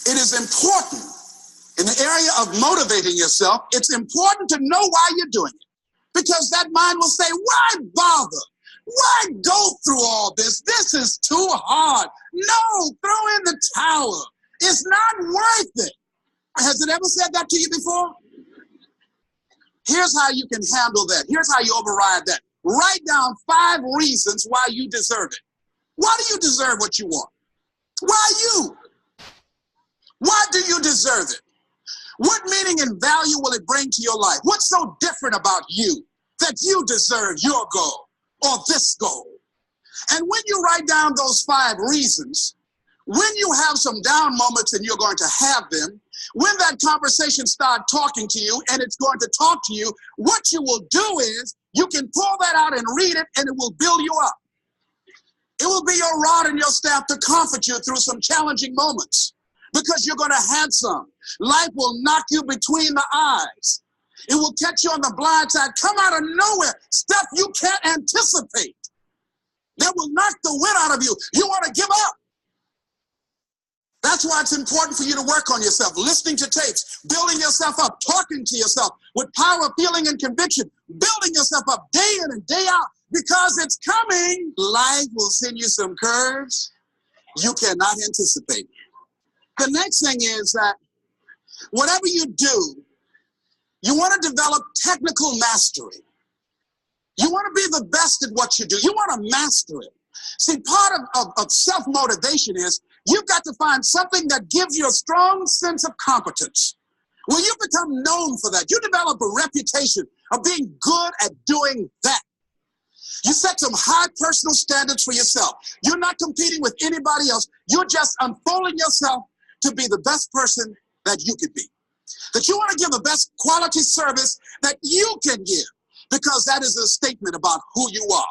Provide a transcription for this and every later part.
It is important in the area of motivating yourself. It's important to know why you're doing it, because that mind will say, why bother? Why go through all this? This is too hard. No, throw in the towel. It's not worth it. Has it ever said that to you before? Here's how you can handle that. Here's how you override that. Write down 5 reasons why you deserve it. Why do you deserve what you want? Why you? Why do you deserve it? What meaning and value will it bring to your life? What's so different about you that you deserve your goal or this goal? And when you write down those 5 reasons, when you have some down moments, and you're going to have them, when that conversation starts talking to you and it's going to talk to you, what you will do is you can pull that out and read it, and it will build you up. It will be your rod and your staff to comfort you through some challenging moments, because you're going to have some. Life will knock you between the eyes. It will catch you on the blind side, come out of nowhere, stuff you can't anticipate that will knock the wind out of you. You want to give up. That's why it's important for you to work on yourself, listening to tapes, building yourself up, talking to yourself with power, feeling, and conviction, building yourself up day in and day out, because it's coming. Life will send you some curves you cannot anticipate. The next thing is that whatever you do, you want to develop technical mastery. You want to be the best at what you do. You want to master it. See, part of self-motivation is you've got to find something that gives you a strong sense of competence. Well, you become known for that. You develop a reputation of being good at doing that. You set some high personal standards for yourself. You're not competing with anybody else. You're just unfolding yourself to be the best person that you could be. That you want to give the best quality service that you can give, because that is a statement about who you are.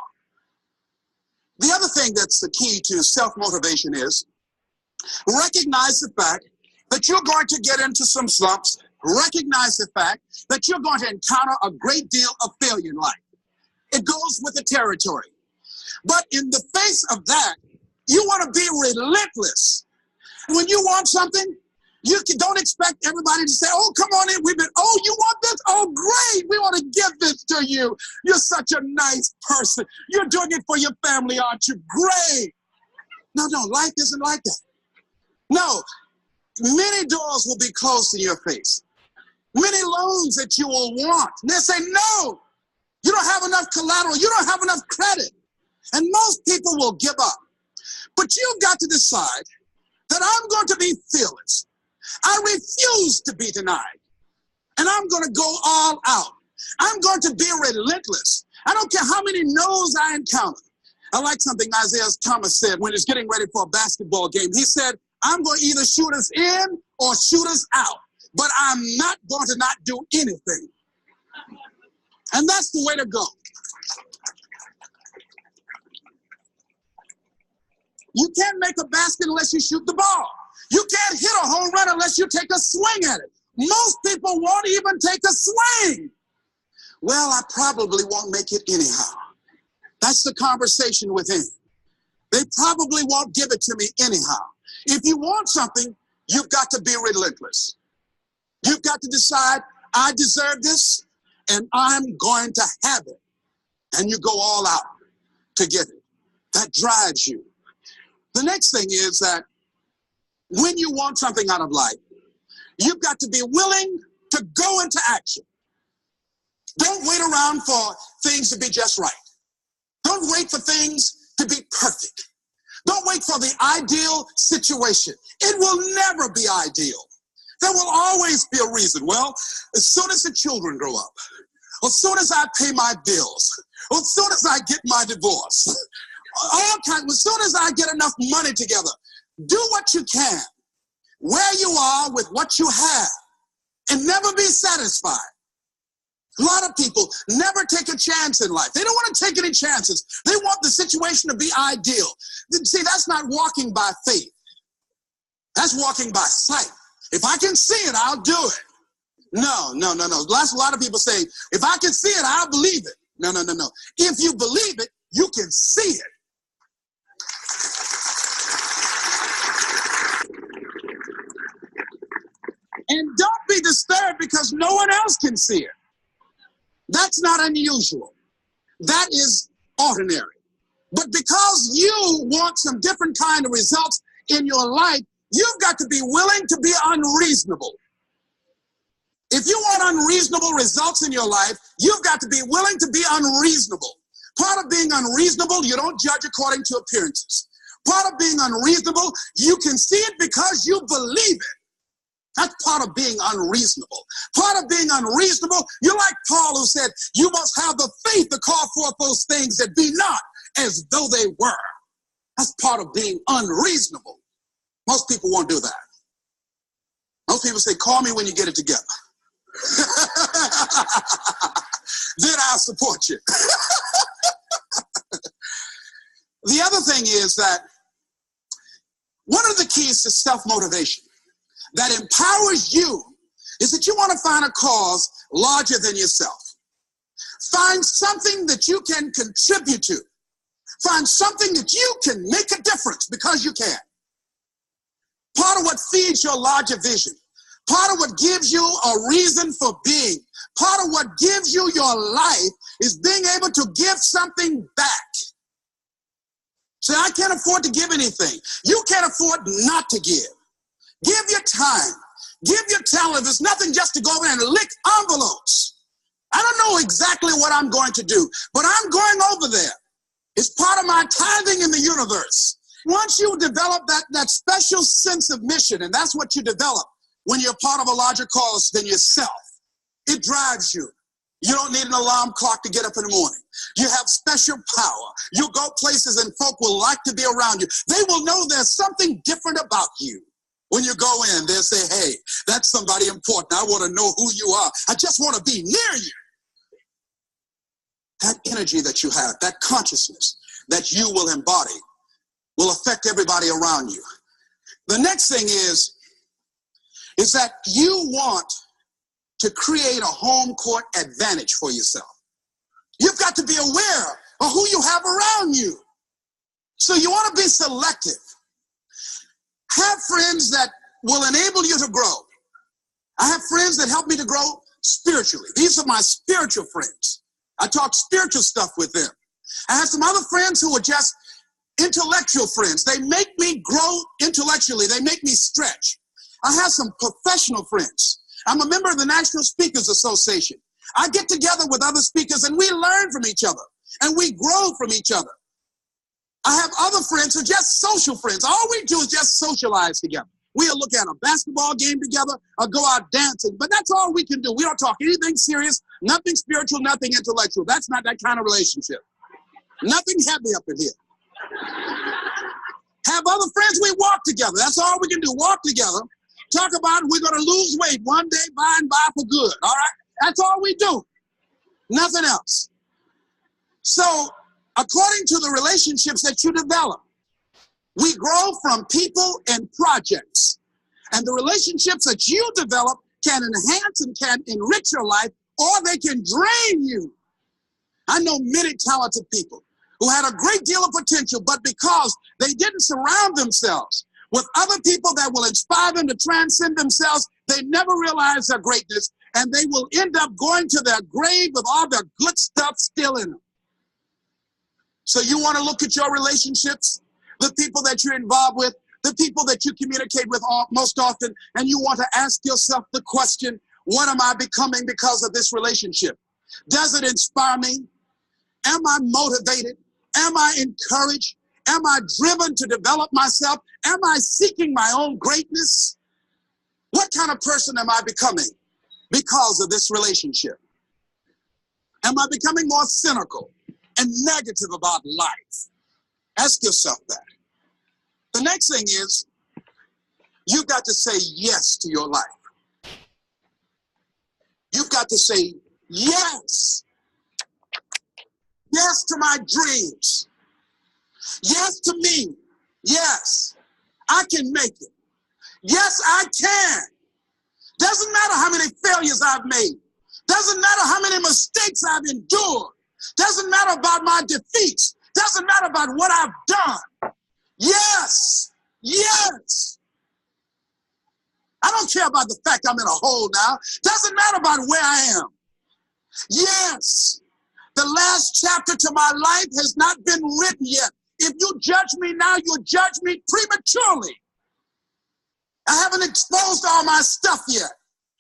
The other thing that's the key to self-motivation is recognize the fact that you're going to get into some slumps. Recognize the fact that you're going to encounter a great deal of failure in life. It goes with the territory. But in the face of that, you want to be relentless. When you want something, don't expect everybody to say, oh, come on in. Oh, you want this? Oh, great. We want to give this to you. You're such a nice person. You're doing it for your family, aren't you? Great. No, life isn't like that. No, many doors will be closed in your face. Many loans that you will want. And they'll say, no, you don't have enough collateral. You don't have enough credit. And most people will give up. But you've got to decide that I'm going to be fearless. I refuse to be denied. And I'm going to go all out. I'm going to be relentless. I don't care how many no's I encounter. I like something Isaiah Thomas said when he's getting ready for a basketball game. He said, I'm going to either shoot us in or shoot us out, but I'm not going to not do anything. And that's the way to go. You can't make a basket unless you shoot the ball. You can't hit a home run unless you take a swing at it. Most people won't even take a swing. Well, I probably won't make it anyhow. That's the conversation within. They probably won't give it to me anyhow. If you want something, you've got to be relentless. You've got to decide, I deserve this, and I'm going to have it. And you go all out to get it. That drives you. The next thing is that when you want something out of life, you've got to be willing to go into action. Don't wait around for things to be just right. Don't wait for things to be perfect. Don't wait for the ideal situation. It will never be ideal. There will always be a reason. Well, as soon as the children grow up, as soon as I pay my bills, as soon as I get my divorce, as soon as I get enough money together, do what you can, where you are with what you have, and never be satisfied. A lot of people never take a chance in life. They don't want to take any chances. They want the situation to be ideal. See, that's not walking by faith. That's walking by sight. If I can see it, I'll do it. No. That's a lot of people say, if I can see it, I'll believe it. No. If you believe it, you can see it. And don't be disturbed because no one else can see it. That's not unusual. That is ordinary. But because you want some different kind of results in your life, you've got to be willing to be unreasonable. If you want unreasonable results in your life, you've got to be willing to be unreasonable. Part of being unreasonable, you don't judge according to appearances. Part of being unreasonable, you can see it because you believe it. That's part of being unreasonable. Part of being unreasonable, you're like Paul who said, you must have the faith to call forth those things that be not as though they were. That's part of being unreasonable. Most people won't do that. Most people say, call me when you get it together. Then I'll support you. The other thing is that one of the keys to self-motivation that empowers you is that you want to find a cause larger than yourself. Find something that you can contribute to. Find something that you can make a difference because you can. Part of what feeds your larger vision, part of what gives you a reason for being, part of what gives you your life is being able to give something back. Say, I can't afford to give anything. You can't afford not to give. Give your time. Give your talent. There's nothing just to go in and lick envelopes. I don't know exactly what I'm going to do, but I'm going over there. It's part of my tithing in the universe. Once you develop that special sense of mission, and that's what you develop when you're part of a larger cause than yourself, it drives you. You don't need an alarm clock to get up in the morning. You have special power. You go places and folk will like to be around you. They will know there's something different about you. When you go in, they'll say, hey, that's somebody important. I want to know who you are. I just want to be near you. That energy that you have, that consciousness that you will embody will affect everybody around you. The next thing is that you want to create a home court advantage for yourself. You've got to be aware of who you have around you. So you want to be selective. Have friends that will enable you to grow. I have friends that help me to grow spiritually. These are my spiritual friends. I talk spiritual stuff with them. I have some other friends who are just intellectual friends. They make me grow intellectually. They make me stretch. I have some professional friends. I'm a member of the National Speakers Association. I get together with other speakers and we learn from each other and we grow from each other. I have other friends who are just social friends. All we do is just socialize together. We'll look at a basketball game together or go out dancing, but that's all we can do. We don't talk anything serious, nothing spiritual, nothing intellectual. That's not that kind of relationship. Nothing heavy up in here. Have other friends, we walk together. That's all we can do, walk together. Talk about we're going to lose weight one day by and by for good, all right? That's all we do. Nothing else. So, according to the relationships that you develop, we grow from people and projects. And the relationships that you develop can enhance and can enrich your life, or they can drain you. I know many talented people who had a great deal of potential, but because they didn't surround themselves with other people that will inspire them to transcend themselves, they never realize their greatness, and they will end up going to their grave with all their good stuff still in them. So you want to look at your relationships, the people that you're involved with, the people that you communicate with most often, and you want to ask yourself the question, what am I becoming because of this relationship? Does it inspire me? Am I motivated? Am I encouraged? Am I driven to develop myself? Am I seeking my own greatness? What kind of person am I becoming because of this relationship? Am I becoming more cynical and negative about life? Ask yourself that. The next thing is, you've got to say yes to your life. You've got to say yes. Yes to my dreams. Yes to me. Yes, I can make it. Yes, I can. Doesn't matter how many failures I've made. Doesn't matter how many mistakes I've endured. Doesn't matter about my defeats. Doesn't matter about what I've done. Yes, yes. I don't care about the fact I'm in a hole now. Doesn't matter about where I am. Yes, the last chapter to my life has not been written yet. If you judge me now, you'll judge me prematurely. I haven't exposed all my stuff yet.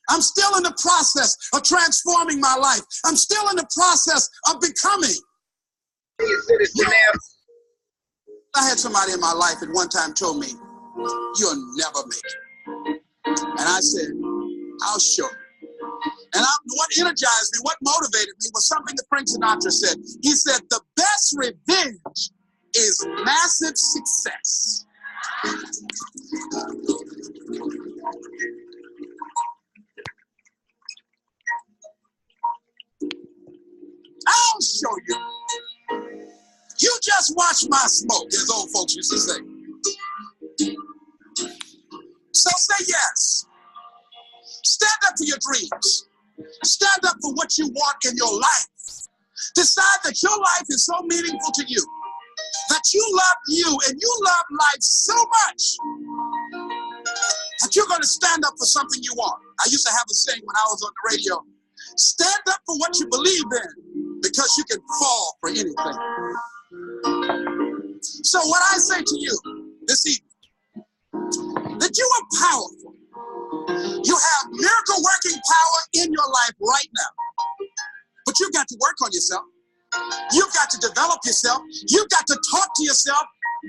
I'm still in the process of transforming my life. I'm still in the process of becoming. I had somebody in my life at one time told me, you'll never make it. And I said, I'll show you. And what energized me, what motivated me was something that Frank Sinatra said. He said, the best revenge is massive success. I'll show you. You just watch my smoke, as old folks used to say. So say yes. Stand up for your dreams. Stand up for what you want in your life. Decide that your life is so meaningful to you, that you love you and you love life so much that you're going to stand up for something you want. I used to have a saying when I was on the radio, stand up for what you believe in, because you can fall for anything. So what I say to you this evening, that you are powerful. You have miracle working power in your life right now. But you've got to work on yourself. You've got to develop yourself. You've got to talk to yourself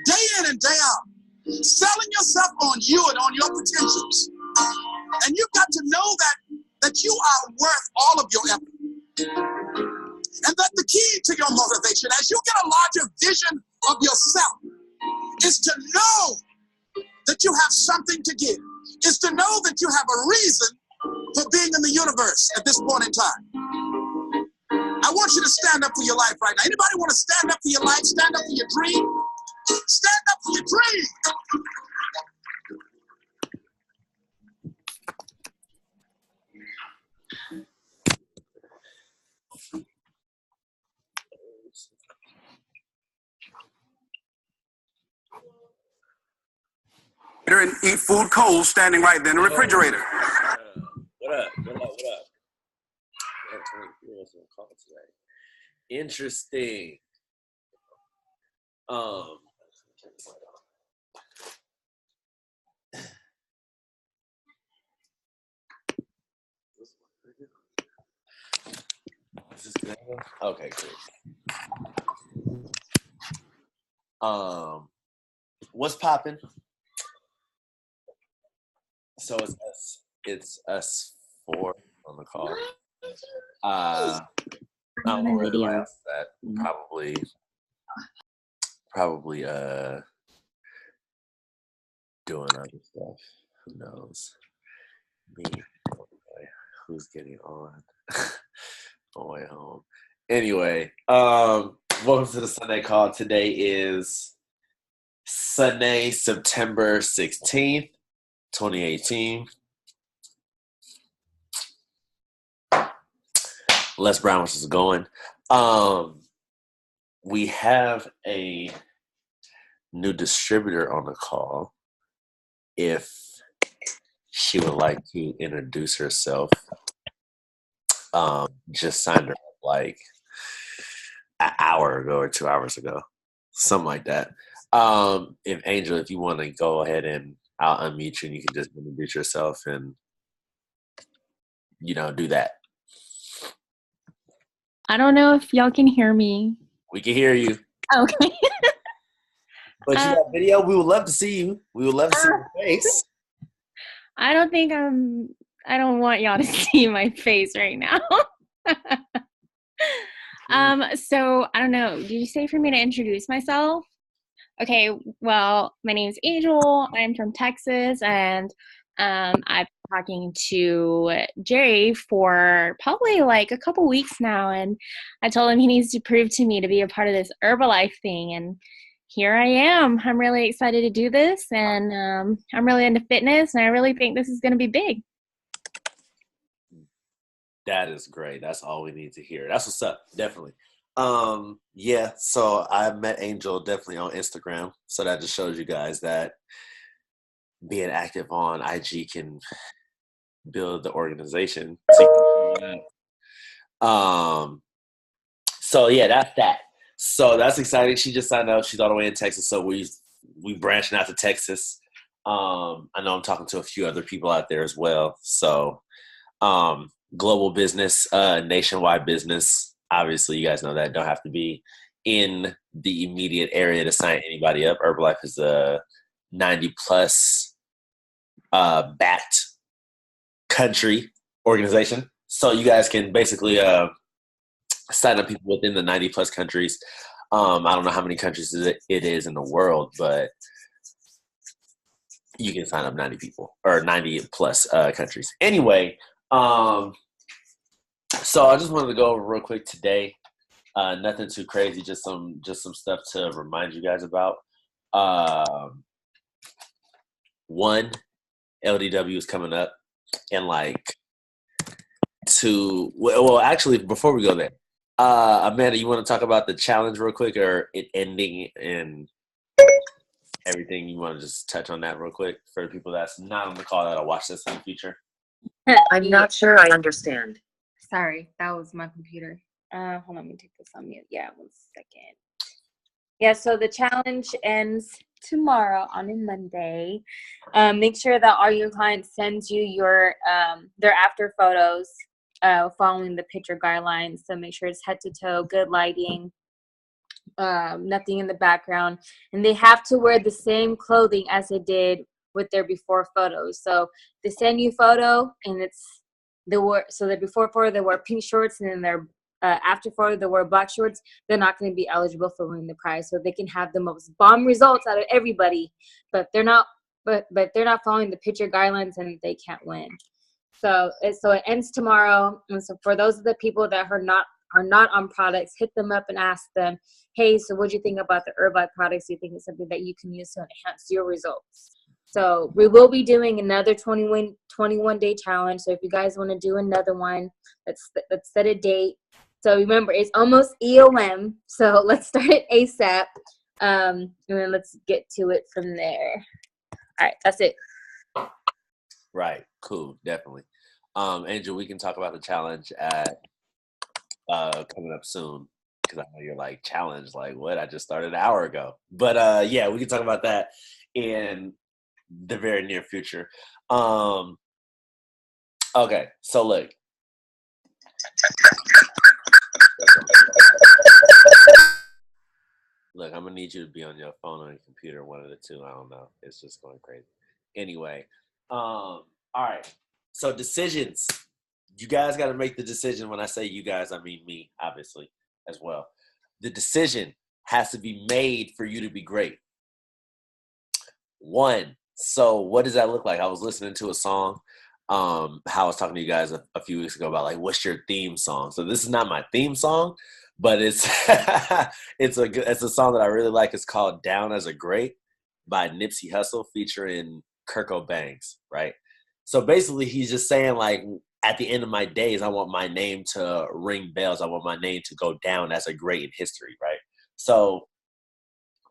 day in and day out, selling yourself on you and on your potentials. And you've got to know that you are worth all of your effort. And that the key to your motivation, as you get a larger vision of yourself, is to know that you have something to give. Is to know that you have a reason for being in the universe at this point in time. I want you to stand up for your life right now. Anybody want to stand up for your life? Stand up for your dream? Stand up for your dream. And eat food cold standing right there in the refrigerator. What up? Interesting. Is this good? Okay, cool. What's popping? So it's us four on the call. I don't know who else that probably doing other stuff. Who knows? Me. Oh boy, who's getting on? On way home. Anyway, welcome to the Sunday call. Today is Sunday, September 16th, 2018. Les Brown, which is going. We have a new distributor on the call. If she would like to introduce herself, just signed her up like an hour ago or 2 hours ago, something like that. If Angel, if you want to go ahead and I'll unmute you and you can just introduce yourself and, do that. I don't know if y'all can hear me. We can hear you. Okay. But you got video? We would love to see you. We would love to see your face. I don't want y'all to see my face right now. So I don't know. Did you say for me to introduce myself? Okay, well, my name is Angel. I'm from Texas, and I've been talking to Jerry for probably like a couple weeks now, and I told him he needs to prove to me to be a part of this Herbalife thing, and here I am. I'm really excited to do this, and I'm really into fitness, and I really think this is going to be big. That is great. That's all we need to hear. That's what's up. Definitely. Yeah, so I met Angel definitely on Instagram. So that just shows you guys that being active on IG can build the organization. So yeah, that's that. So that's exciting. She just signed up. She's all the way in Texas. So we branching out to Texas. I know I'm talking to a few other people out there as well. So global business, nationwide business. Obviously, you guys know that. Don't have to be in the immediate area to sign anybody up. Herbalife is a 90 plus backed country organization. So you guys can basically sign up people within the 90 plus countries. I don't know how many countries it is in the world, but you can sign up 90 people or 90 plus countries. Anyway, so I just wanted to go over real quick today. Nothing too crazy, just some stuff to remind you guys about. One, LDW is coming up, and like two. Well, actually, before we go there, Amanda, you want to talk about the challenge real quick, or it ending and everything? You want to just touch on that real quick for the people that's not on the call that'll watch this in the future? I'm not sure I understand. Sorry, that was my computer. Hold on, let me take this on mute. Yeah, 1 second. Yeah, so the challenge ends tomorrow on a Monday. Make sure that all your clients send you your their after photos following the picture guidelines. So make sure it's head to toe, good lighting, nothing in the background, and they have to wear the same clothing as they did with their before photos. So they send you a photo, and their before photo they wear pink shorts, and then their after photo they wear black shorts. They're not going to be eligible for winning the prize. So they can have the most bomb results out of everybody, but they're not following the picture guidelines, and they can't win. So it ends tomorrow. And so for those of the people that are not on products, hit them up and ask them, hey, so what do you think about the Herbalife products? Do you think it's something that you can use to enhance your results? So we will be doing another 21-day challenge. So if you guys want to do another one, let's set a date. So remember, it's almost EOM. So let's start it ASAP. And then let's get to it from there. All right, that's it. Right. Cool. Definitely. Angel, we can talk about the challenge at coming up soon, because I know you're like, challenge, like what? I just started an hour ago. But yeah, we can talk about that in the very near future. Okay, so look. Look, I'm gonna need you to be on your phone or your computer, one of the two. I don't know. It's just going crazy. Anyway, all right. So decisions. You guys got to make the decision. When I say you guys, I mean me, obviously, as well. The decision has to be made for you to be great. One. So what does that look like? I was listening to a song. How I was talking to you guys a few weeks ago about like, what's your theme song? So this is not my theme song, but it's it's a song that I really like. It's called "Down as a Great" by Nipsey Hussle featuring Kurt Cobain, right? So basically, he's just saying like, at the end of my days, I want my name to ring bells. I want my name to go down as a great in history, right? So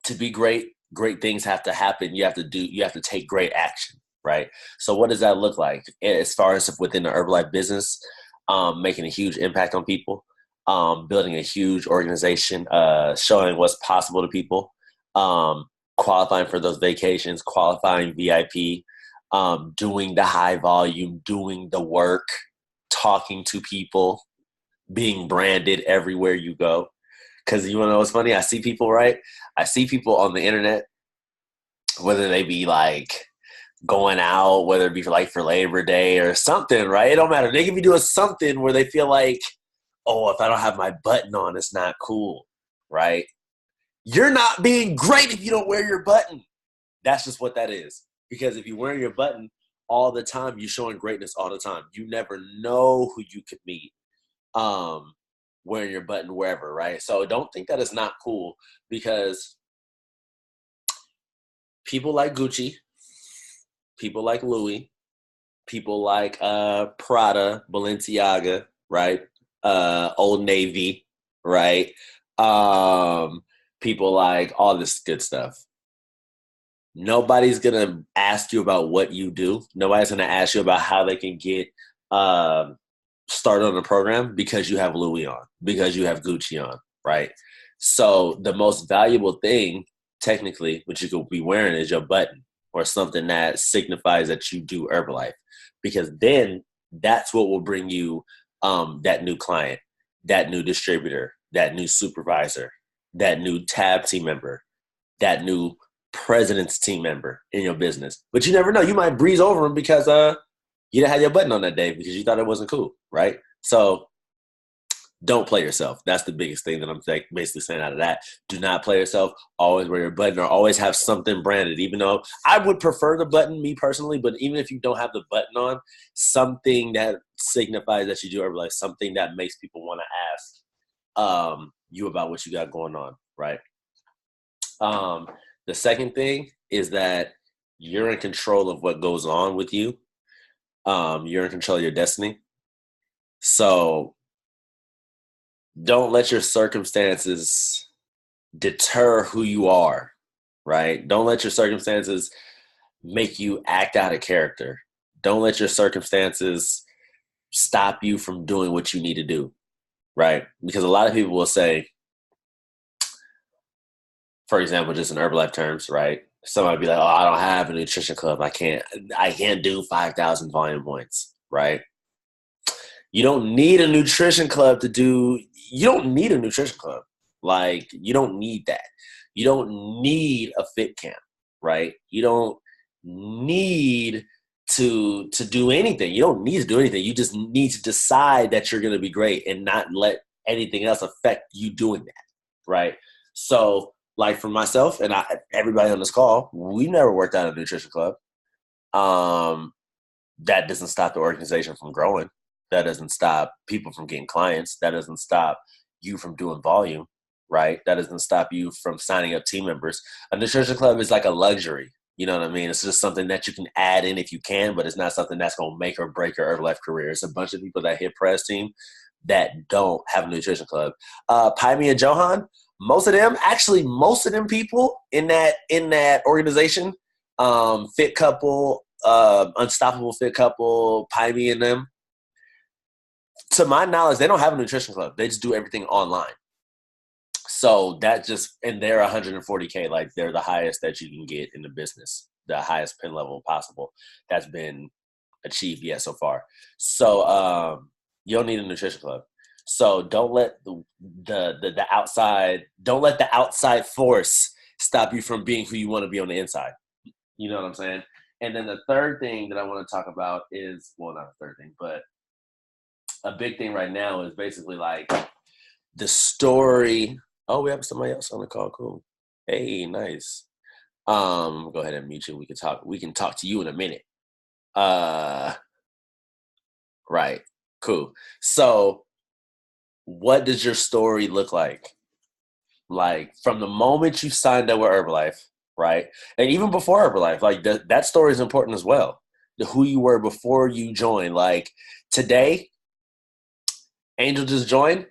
to be great, great things have to happen. You have to take great action, right? So what does that look like as far as within the Herbalife business? Making a huge impact on people, building a huge organization, showing what's possible to people, qualifying for those vacations, qualifying VIP, doing the high volume, doing the work, talking to people, being branded everywhere you go. Because you want to know what's funny? I see people on the internet, whether they be like going out, whether it be for Labor Day or something, right? It don't matter. They can be doing something where they feel like, oh, if I don't have my button on, it's not cool, right? You're not being great if you don't wear your button. That's just what that is. Because if you wear your button all the time, you're showing greatness all the time. You never know who you could meet wearing your button wherever, right? So don't think that it's not cool, because people like Gucci, people like Louis, people like Prada, Balenciaga, right? Old Navy, right? People like all this good stuff. Nobody's going to ask you about what you do. Nobody's going to ask you about how they can get started on the program because you have Louis on, because you have Gucci on, right? So the most valuable thing, technically, what you could be wearing is your button or something that signifies that you do Herbalife, because then that's what will bring you that new client, that new distributor, that new supervisor, that new tab team member, that new president's team member in your business. But you never know. You might breeze over them because you didn't have your button on that day because you thought it wasn't cool, right? So don't play yourself. That's the biggest thing that I'm basically saying out of that. Do not play yourself. Always wear your button or always have something branded, even though I would prefer the button, me personally, but even if you don't have the button on, something that signifies that you do Herbalife, something that makes people want to ask you about what you got going on, right? The second thing is that you're in control of what goes on with you. You're in control of your destiny. So don't let your circumstances deter who you are, right? Don't let your circumstances make you act out of character. Don't let your circumstances stop you from doing what you need to do, right? Because a lot of people will say, for example, just in Herbalife terms, right? Somebody be like, "Oh, I don't have a nutrition club. I can't do 5,000 volume points," right? You don't need a nutrition club you don't need a nutrition club. Like, you don't need that. You don't need a fit camp, right? You don't need to do anything. You don't need to do anything. You just need to decide that you're going to be great and not let anything else affect you doing that, right? So, like for myself and everybody on this call, we never worked out a nutrition club. That doesn't stop the organization from growing. That doesn't stop people from getting clients. That doesn't stop you from doing volume, right? That doesn't stop you from signing up team members. A nutrition club is like a luxury. You know what I mean? It's just something that you can add in if you can, but it's not something that's going to make or break your Herbalife career. It's a bunch of people that hit press team that don't have a nutrition club. Paimi and Johan, most of them people in that organization, Fit Couple, Unstoppable Fit Couple, Paimi and them, to my knowledge, they don't have a nutrition club. They just do everything online. So that and they're 140K, like they're the highest that you can get in the business, the highest pin level possible that's been achieved yet so far. So you don't need a nutrition club. So don't let the outside force stop you from being who you want to be on the inside. You know what I'm saying? And then the third thing that I want to talk about is, well, not the third thing, but a big thing right now is basically like the story. Oh, we have somebody else on the call. Cool. Hey, nice. Go ahead and mute you. We can talk to you in a minute. Right. Cool. So what does your story look like? Like from the moment you signed up with Herbalife, right? And even before Herbalife, like that story is important as well. Who you were before you joined. Like today, Angel just joined.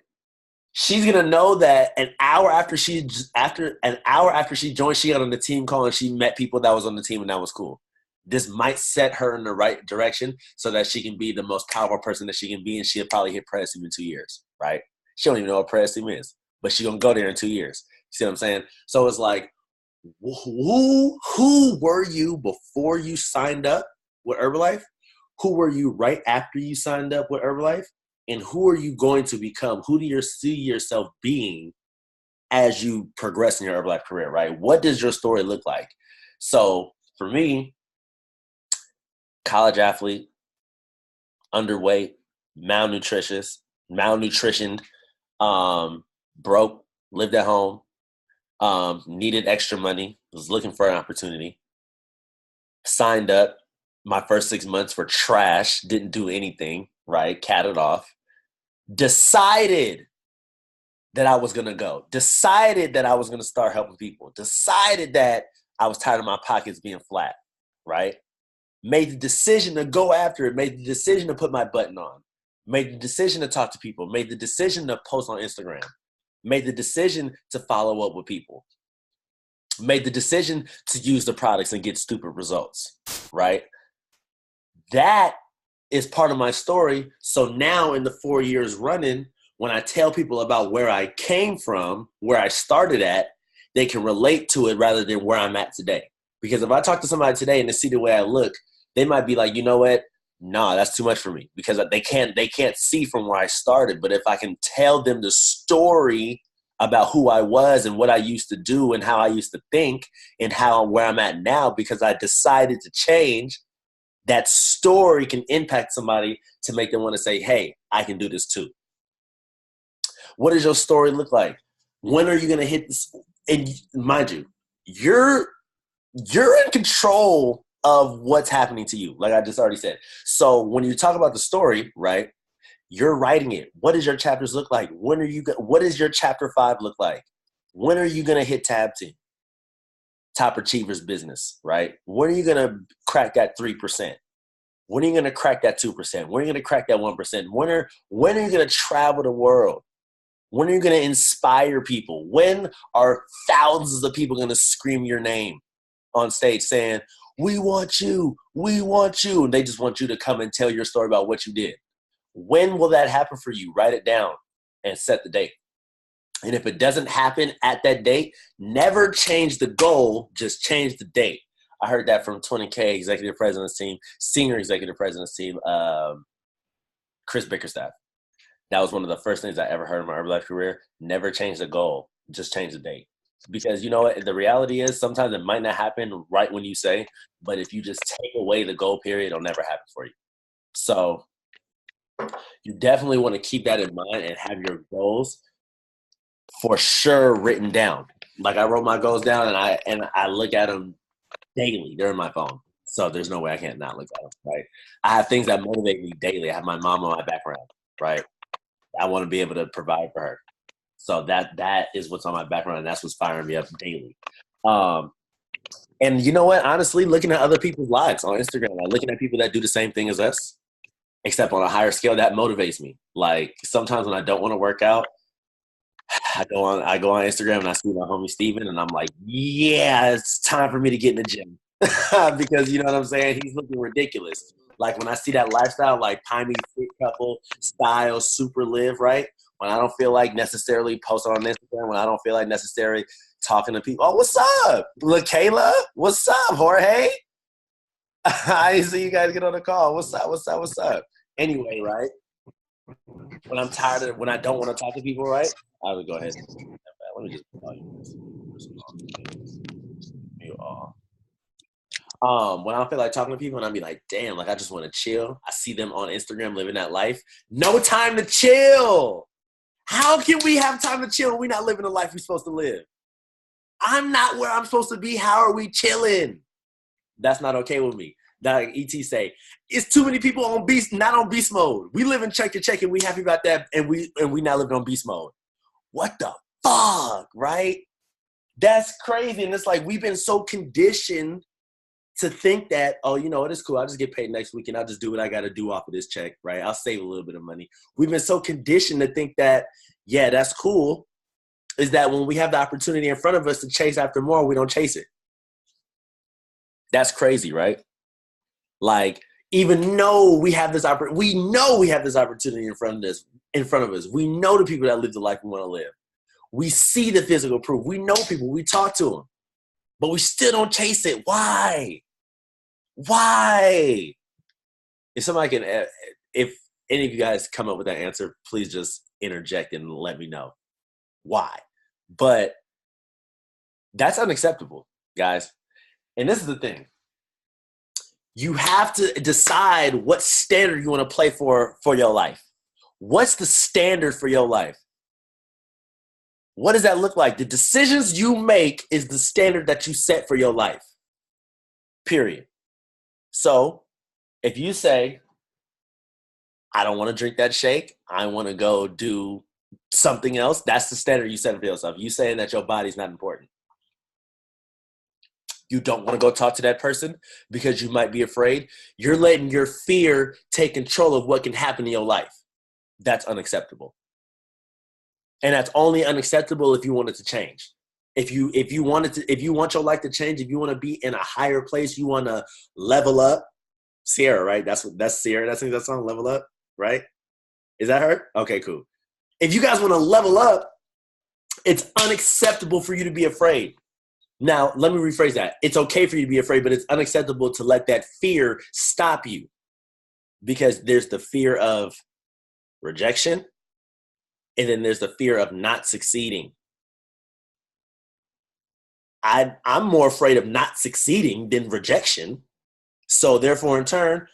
She's gonna know that an hour after she joined, she got on the team call and she met people that was on the team and that was cool. This might set her in the right direction so that she can be the most powerful person that she can be, and she'll probably hit press team in 2 years, right? She don't even know what press team is, but she's gonna go there in 2 years. You see what I'm saying? So it's like, who were you before you signed up with Herbalife? Who were you right after you signed up with Herbalife? And who are you going to become? Who do you see yourself being as you progress in your Herbalife career, right? What does your story look like? So for me, college athlete, underweight, malnutritioned, broke, lived at home, needed extra money, was looking for an opportunity, signed up. My first 6 months were trash, didn't do anything, right? Catted off. Decided that I was going to go. Decided that I was going to start helping people. Decided that I was tired of my pockets being flat, right? Made the decision to go after it. Made the decision to put my button on. Made the decision to talk to people. Made the decision to post on Instagram. Made the decision to follow up with people. made the decision to use the products and get stupid results, right? That is part of my story. So now in the 4 years running, when I tell people about where I came from, where I started at, they can relate to it rather than where I'm at today. Because if I talk to somebody today and they see the way I look, they might be like, you know what? Nah, that's too much for me, because they can't see from where I started. But if I can tell them the story about who I was and what I used to do and how I used to think and where I'm at now because I decided to change, that story can impact somebody to make them want to say, hey, I can do this too. What does your story look like? When are you going to hit this? And mind you, you're in control of what's happening to you, like I just already said. So when you talk about the story, right, you're writing it. What does your chapters look like? What does your chapter 5 look like? When are you going to hit tab 10? Top achievers business, right? When are you going to crack that 3%? When are you going to crack that 2%? When are you going to crack that 1%? When are you going to travel the world? When are you going to inspire people? When are thousands of people going to scream your name on stage saying, we want you, and they just want you to come and tell your story about what you did? When will that happen for you? Write it down and set the date. And if it doesn't happen at that date, never change the goal, just change the date. I heard that from 20K executive president's team, senior executive president's team, Chris Bickerstaff. That was one of the first things I ever heard in my Herbalife career. Never change the goal, just change the date. Because you know what, the reality is sometimes it might not happen right when you say, but if you just take away the goal period, it'll never happen for you. So you definitely want to keep that in mind and have your goals for sure written down. Like I wrote my goals down and I look at them daily. They're in my phone. So there's no way I can't not look at them, right? I have things that motivate me daily. I have my mom on my background, right? I want to be able to provide for her. So that is what's on my background, and that's what's firing me up daily. And you know what? Honestly, looking at other people's lives on Instagram, like looking at people that do the same thing as us, except on a higher scale, that motivates me. Like sometimes when I don't want to work out, I go on Instagram and I see my homie Steven, and I'm like, yeah, it's time for me to get in the gym. Because you know what I'm saying? He's looking ridiculous. Like when I see that lifestyle, like Piney Fit Couple style, super live, right? When I don't feel like necessarily posting on Instagram, when I don't feel like necessarily talking to people. Oh, what's up? LaKayla? What's up, Jorge? I see you guys get on the call. What's up? Anyway, right? When I'm tired of, when I don't want to talk to people, right? I would go ahead. Let me just call you. You all. When I don't feel like talking to people and I'll be like, damn, like I just want to chill. I see them on Instagram living that life. No time to chill. How can we have time to chill when we're not living the life we're supposed to live? I'm not where I'm supposed to be. How are we chilling? That's not okay with me. Like ET say, it's too many people on not on beast mode. We live in check to check and we happy about that, and we not living on beast mode. What the fuck, right? That's crazy. And it's like we've been so conditioned to think that, oh, you know what, it's cool. I'll just get paid next week and I'll just do what I got to do off of this check, right? I'll save a little bit of money. We've been so conditioned to think that, yeah, that's cool, is that when we have the opportunity in front of us to chase after more, we don't chase it. That's crazy, right? Like, even though we have this opportunity in front of us. We know the people that live the life we want to live. We see the physical proof. We know people. We talk to them. But we still don't chase it. Why? Why? If somebody can, if any of you guys come up with that answer, please just interject and let me know why. But that's unacceptable, guys. And this is the thing. You have to decide what standard you want to play for your life. What's the standard for your life? What does that look like? The decisions you make is the standard that you set for your life. Period. So if you say, I don't want to drink that shake, I want to go do something else, that's the standard you set for yourself. You saying that your body's not important. You don't want to go talk to that person because you might be afraid. You're letting your fear take control of what can happen in your life. That's unacceptable. And that's only unacceptable if you want it to change. If you want your life to change, if you want to be in a higher place, you want to level up. Sierra, right? That's Sierra. That's that song, Level Up, right? Is that her? Okay, cool. If you guys want to level up, it's unacceptable for you to be afraid. Now, let me rephrase that. It's okay for you to be afraid, but it's unacceptable to let that fear stop you, because there's the fear of rejection, and then there's the fear of not succeeding. I'm more afraid of not succeeding than rejection. So therefore, in turn,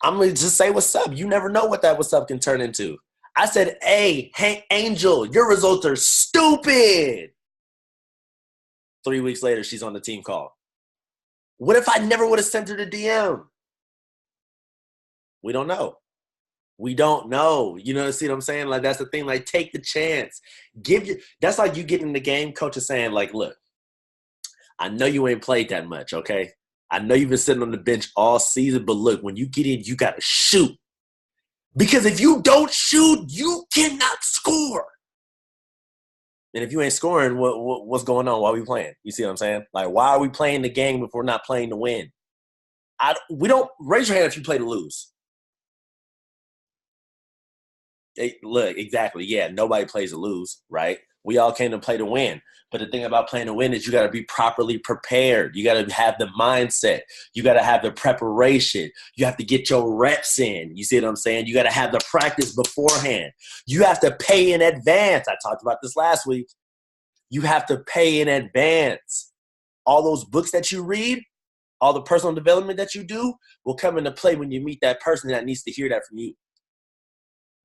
I'm going to just say what's up. You never know what that what's up can turn into. I said, hey, Angel, your results are stupid. 3 weeks later, she's on the team call. What if I never would have sent her the DM? We don't know. We don't know. You know, see what I'm saying? Like, that's the thing. Like, take the chance. That's like you getting in the game, coach is saying, like, look, I know you ain't played that much, okay? I know you've been sitting on the bench all season, but look, when you get in, you got to shoot. Because if you don't shoot, you cannot score. And if you ain't scoring, what's going on? Why are we playing? You see what I'm saying? Like, why are we playing the game if we're not playing to win? We don't raise your hand if you play to lose. Look, exactly. Yeah, nobody plays to lose, right? We all came to play to win. But the thing about playing to win is you got to be properly prepared. You got to have the mindset. You got to have the preparation. You have to get your reps in. You see what I'm saying? You got to have the practice beforehand. You have to pay in advance. I talked about this last week. You have to pay in advance. All those books that you read, all the personal development that you do will come into play when you meet that person that needs to hear that from you.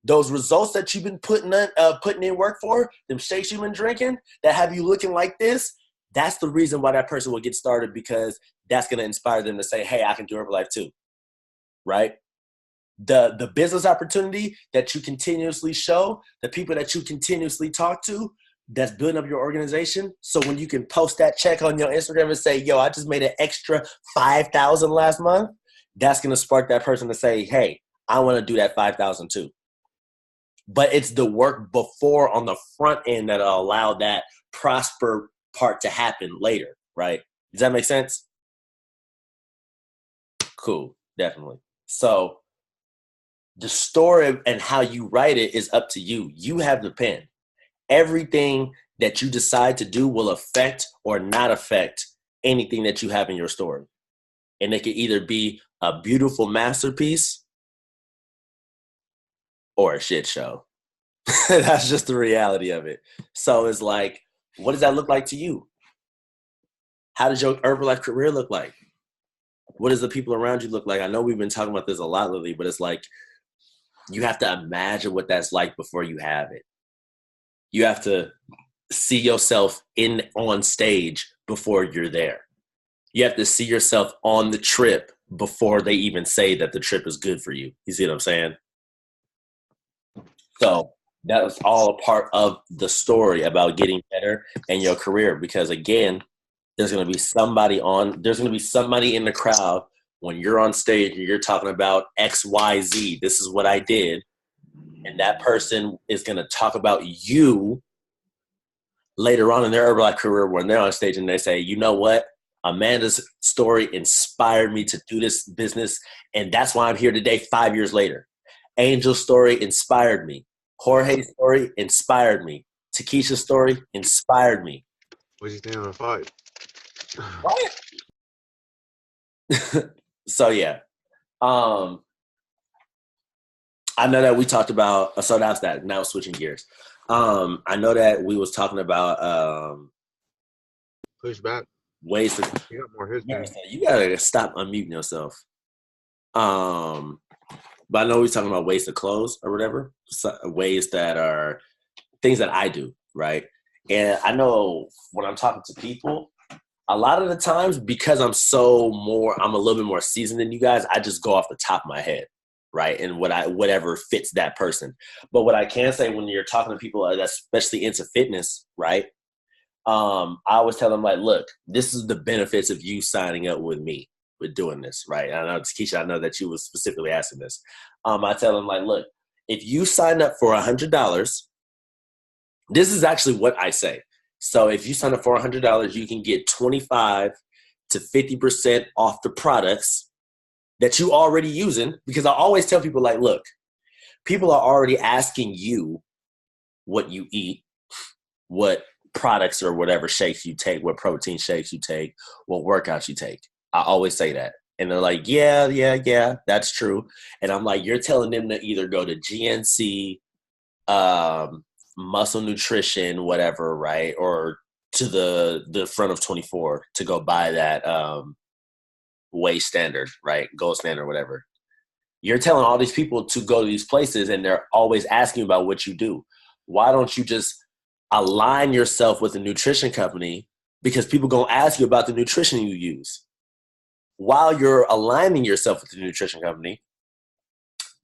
Those results that you've been putting in work for, them shakes you've been drinking that have you looking like this, that's the reason why that person will get started, because that's going to inspire them to say, hey, I can do Herbalife too, right? The business opportunity that you continuously show, the people that you continuously talk to, that's building up your organization. So when you can post that check on your Instagram and say, yo, I just made an extra $5,000 last month, that's going to spark that person to say, hey, I want to do that $5,000 too. But it's the work before on the front end that'll allow that prosper part to happen later, right? Does that make sense? Cool, definitely. So the story and how you write it is up to you. You have the pen. Everything that you decide to do will affect or not affect anything that you have in your story. And it can either be a beautiful masterpiece or a shit show. That's just the reality of it. So it's like, what does that look like to you? How does your Herbalife career look like? What does the people around you look like? I know we've been talking about this a lot lately, but it's like you have to imagine what that's like before you have it. You have to see yourself on stage before you're there. You have to see yourself on the trip before they even say that the trip is good for you. You see what I'm saying? So that was all a part of the story about getting better in your career, because again, there's going to be somebody in the crowd when you're on stage and you're talking about XYZ. This is what I did. And that person is going to talk about you later on in their Herbalife career when they're on stage and they say, you know what? Amanda's story inspired me to do this business. And that's why I'm here today 5 years later. Angel's story inspired me. Jorge's story inspired me. Takesha's story inspired me. What you think of the fight? What? So yeah. I know that we talked about, so that's that. Now switching gears. I know that we was talking about Push back. ways to. You got more history. You gotta stop unmuting yourself. But I know we're talking about ways to close or whatever. So, ways that are things that I do, right? And I know when I'm talking to people, a lot of the times, because I'm a little bit more seasoned than you guys, I just go off the top of my head, right? And whatever fits that person. But what I can say when you're talking to people, especially into fitness, right? I always tell them, like, look, this is the benefits of you signing up with me, with doing this, right? I know, Takesha, I know that you was specifically asking this. I tell them, like, look, if you sign up for $100, this is actually what I say. So if you sign up for $100, you can get 25 to 50% off the products that you already using. Because I always tell people, like, look, people are already asking you what you eat, what products or whatever shakes you take, what protein shakes you take, what workouts you take. I always say that. And they're like, yeah, that's true. And I'm like, you're telling them to either go to GNC, Muscle Nutrition, whatever, right? Or to the front of 24 to go buy that Way Standard, right? Gold Standard, whatever. You're telling all these people to go to these places and they're always asking about what you do. Why don't you just align yourself with a nutrition company? Because people going to ask you about the nutrition you use. While you're aligning yourself with the nutrition company,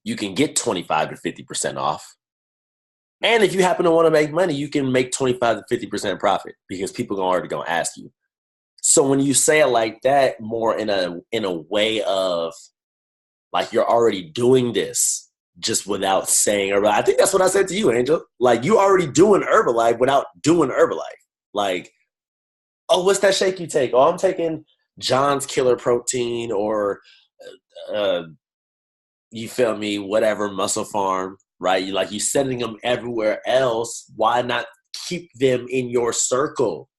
you can get 25 to 50% off. And if you happen to want to make money, you can make 25 to 50% profit because people are already going to ask you. So when you say it like that, more in a way of like you're already doing this just without saying Herbalife. I think that's what I said to you, Angel. Like you already doing Herbalife without doing Herbalife. Like, oh, what's that shake you take? Oh, I'm taking John's Killer Protein or you feel me, whatever, Muscle Farm, right? You sending them everywhere else. Why not keep them in your circle?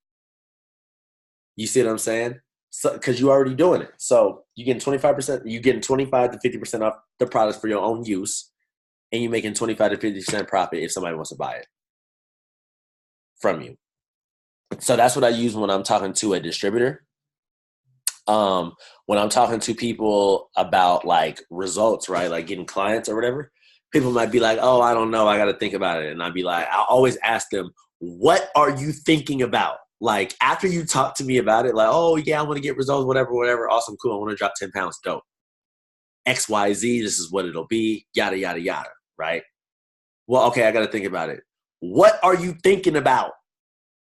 You see what I'm saying? So, because you're already doing it. So you're getting 25%, you're getting 25 to 50% off the products for your own use, and you're making 25 to 50% profit if somebody wants to buy it from you. So that's what I use when I'm talking to a distributor. When I'm talking to people about like results, right? Like getting clients or whatever, people might be like, oh, I don't know. I got to think about it. And I'd be like, I always ask them, what are you thinking about? Like after you talk to me about it, like, oh yeah, I want to get results, whatever. Awesome. Cool. I want to drop 10 pounds. Dope. XYZ. This is what it'll be. Yada, yada, yada. Right. Well, okay. I got to think about it. What are you thinking about?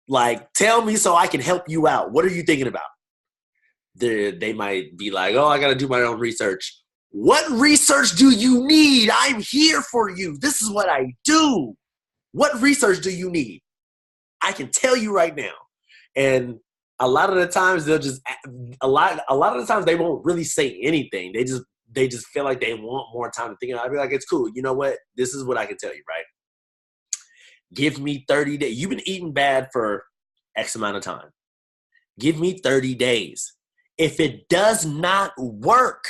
Like, tell me so I can help you out. What are you thinking about? They might be like, oh, I got to do my own research. What research do you need? I'm here for you. This is what I do. What research do you need? I can tell you right now. And a lot of the times they'll just a lot of the times they won't really say anything. They just feel like they want more time to think. I'll be like, it's cool. You know what? This is what I can tell you, right? Give me 30 days. You've been eating bad for X amount of time. Give me 30 days. If it does not work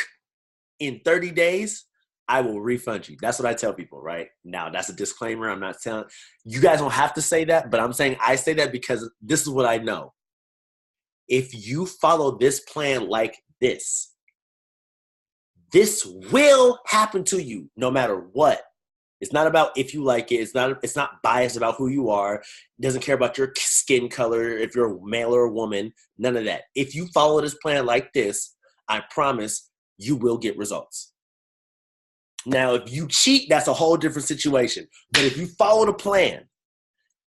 in 30 days, I will refund you. That's what I tell people, right? Now, that's a disclaimer. I'm not telling you guys don't have to say that, but I'm saying I say that because this is what I know. If you follow this plan like this will happen to you no matter what. It's not about if you like it. It's not biased about who you are. It doesn't care about your skin color, if you're a male or a woman, none of that. If you follow this plan like this, I promise you will get results. Now, if you cheat, that's a whole different situation. But if you follow the plan,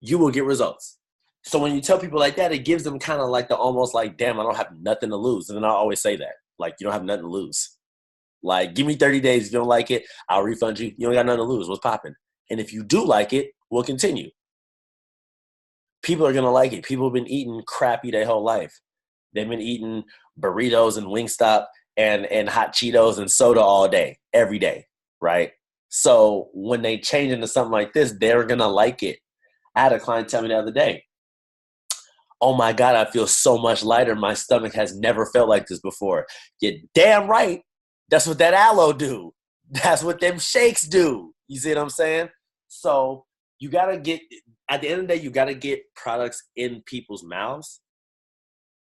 you will get results. So when you tell people like that, it gives them kind of like the almost like, damn, I don't have nothing to lose. And then I always say that. Like, you don't have nothing to lose. Like, give me 30 days. If you don't like it, I'll refund you. You don't got nothing to lose. What's popping? And if you do like it, we'll continue. People are going to like it. People have been eating crappy their whole life. They've been eating burritos and Wingstop and hot Cheetos and soda all day, every day, right? So when they change into something like this, they're going to like it. I had a client tell me the other day, oh my God, I feel so much lighter. My stomach has never felt like this before. You're damn right. That's what that aloe do. That's what them shakes do. You see what I'm saying? So you got to get, at the end of the day, you got to get products in people's mouths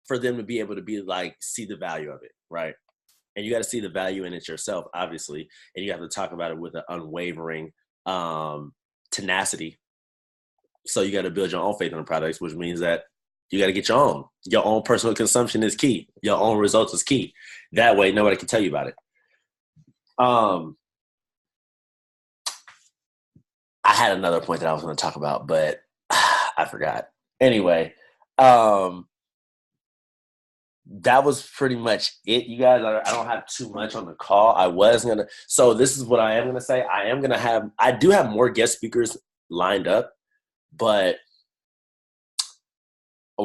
for them to be able to be like, see the value of it, right? And you got to see the value in it yourself, obviously. And you have to talk about it with an unwavering tenacity. So you got to build your own faith in the products, which means that you got to get your own. Your own personal consumption is key. Your own results is key. That way, nobody can tell you about it. I had another point that I was going to talk about, but I forgot. Anyway, that was pretty much it, you guys. I don't have too much on the call. So this is what I am going to say. I do have more guest speakers lined up, but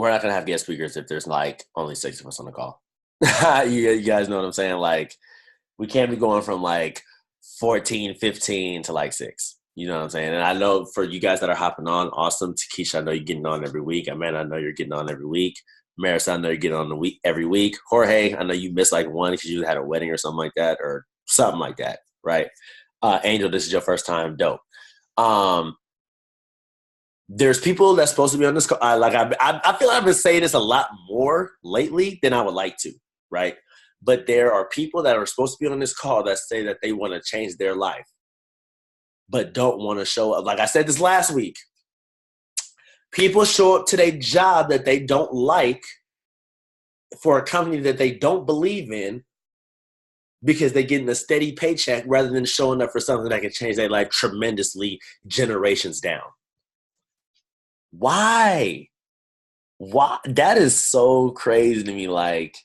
we're not gonna have guest speakers if there's like only 6 of us on the call. You guys know what I'm saying? Like, we can't be going from like 14, 15 to like 6. You know what I'm saying? And I know for you guys that are hopping on, awesome. Takesha, I know you're getting on every week. Amanda, I know you're getting on every week. Maris, I know you're getting on every week. Jorge, I know you missed like one because you had a wedding or something like that, right? Angel, this is your first time. Dope. There's people that's supposed to be on this call. I feel like I've been saying this a lot more lately than I would like to, right? But there are people that are supposed to be on this call that say that they want to change their life, but don't want to show up. Like I said this last week, people show up to their job that they don't like for a company that they don't believe in because they're getting a steady paycheck rather than showing up for something that can change their life tremendously generations down. Why? That is so crazy to me. Like,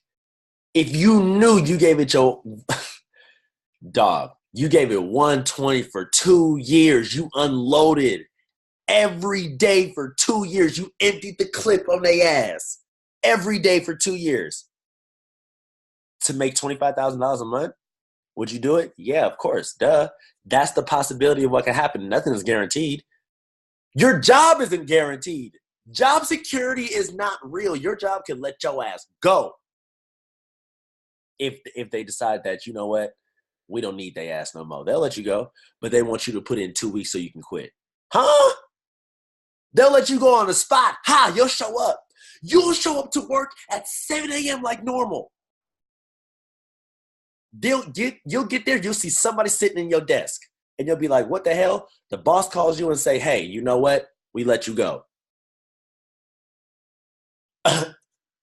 if you knew you gave it your dog, you gave it 120 for 2 years, you unloaded every day for 2 years, you emptied the clip on their ass every day for 2 years to make $25,000 a month, would you do it? Yeah, of course. Duh. That's the possibility of what can happen. Nothing is guaranteed. Your job isn't guaranteed. Job security is not real. Your job can let your ass go. If they decide that, you know what, we don't need their ass no more. They'll let you go, but they want you to put in 2 weeks so you can quit. Huh? They'll let you go on the spot. Ha, you'll show up. You'll show up to work at 7 a.m. like normal. You'll get there, you'll see somebody sitting in your desk, and you'll be like, what the hell? The boss calls you and say, hey, you know what? We let you go.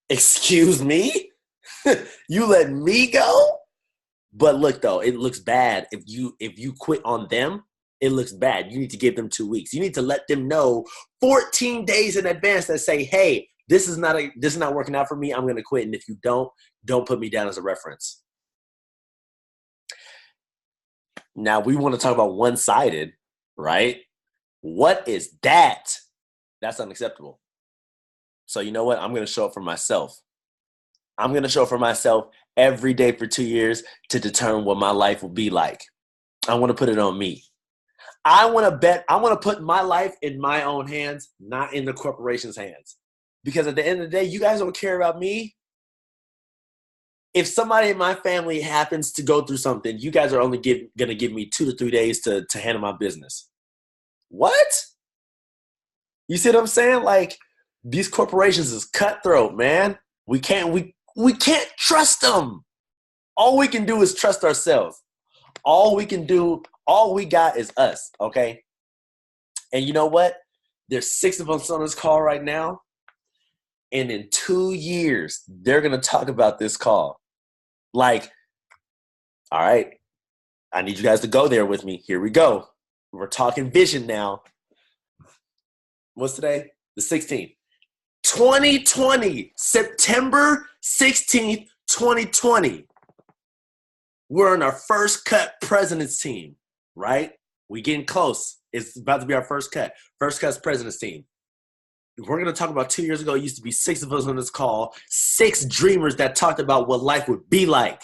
Excuse me? You let me go? But look, though, it looks bad. If you quit on them, it looks bad. You need to give them 2 weeks. You need to let them know 14 days in advance that say, hey, this is not working out for me. I'm going to quit. And if you don't put me down as a reference. Now, we want to talk about one-sided, right? What is that? That's unacceptable. So you know what? I'm going to show up for myself. I'm going to show up for myself every day for 2 years to determine what my life will be like. I want to put it on me. I want to put my life in my own hands, not in the corporation's hands. Because at the end of the day, you guys don't care about me. If somebody in my family happens to go through something, you guys are only going to give me 2 to 3 days to handle my business. What? You see what I'm saying? Like, these corporations is cutthroat, man. We can't trust them. All we can do is trust ourselves. All we got is us, okay? And you know what? There's 6 of us on this call right now. And in 2 years, they're going to talk about this call. Like, all right, I need you guys to go there with me. Here we go. We're talking vision now. What's today? The 16th. 2020, September 16th, 2020. We're on our first cut president's team, right? We getting close. It's about to be our first cut. First cut's president's team. We're going to talk about 2 years ago. It used to be 6 of us on this call, 6 dreamers that talked about what life would be like.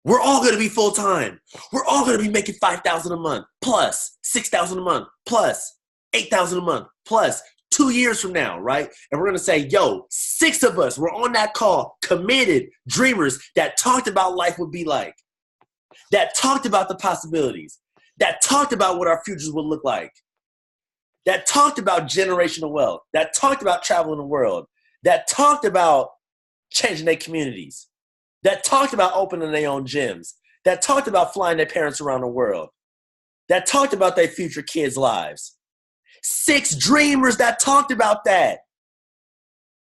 We're all going to be full-time. We're all going to be making $5,000 a month, plus $6,000 a month, plus $8,000 a month, plus 2 years from now, right? And we're going to say, yo, 6 of us were on that call, committed dreamers that talked about life would be like, that talked about the possibilities, that talked about what our futures would look like, that talked about generational wealth, that talked about traveling the world, that talked about changing their communities, that talked about opening their own gyms, that talked about flying their parents around the world, that talked about their future kids' lives. 6 dreamers that talked about that.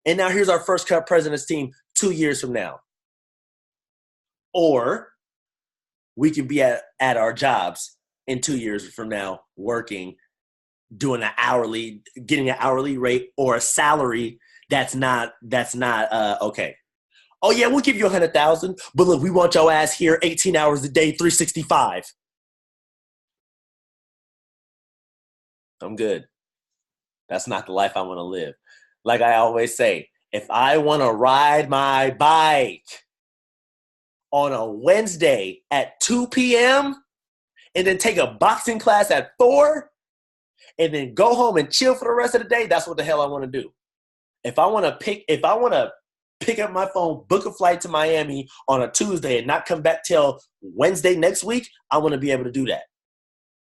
And now here's our first cut president's team 2 years from now. Or we can be at our jobs in 2 years from now working, doing getting an hourly rate or a salary that's not okay. Oh yeah, we'll give you 100,000, but look, we want your ass here 18 hours a day, 365. I'm good. That's not the life I want to live. Like I always say, if I want to ride my bike on a Wednesday at 2 p.m. and then take a boxing class at 4 and then go home and chill for the rest of the day, that's what the hell I want to do. If I want to pick up my phone, book a flight to Miami on a Tuesday and not come back till Wednesday next week, I want to be able to do that.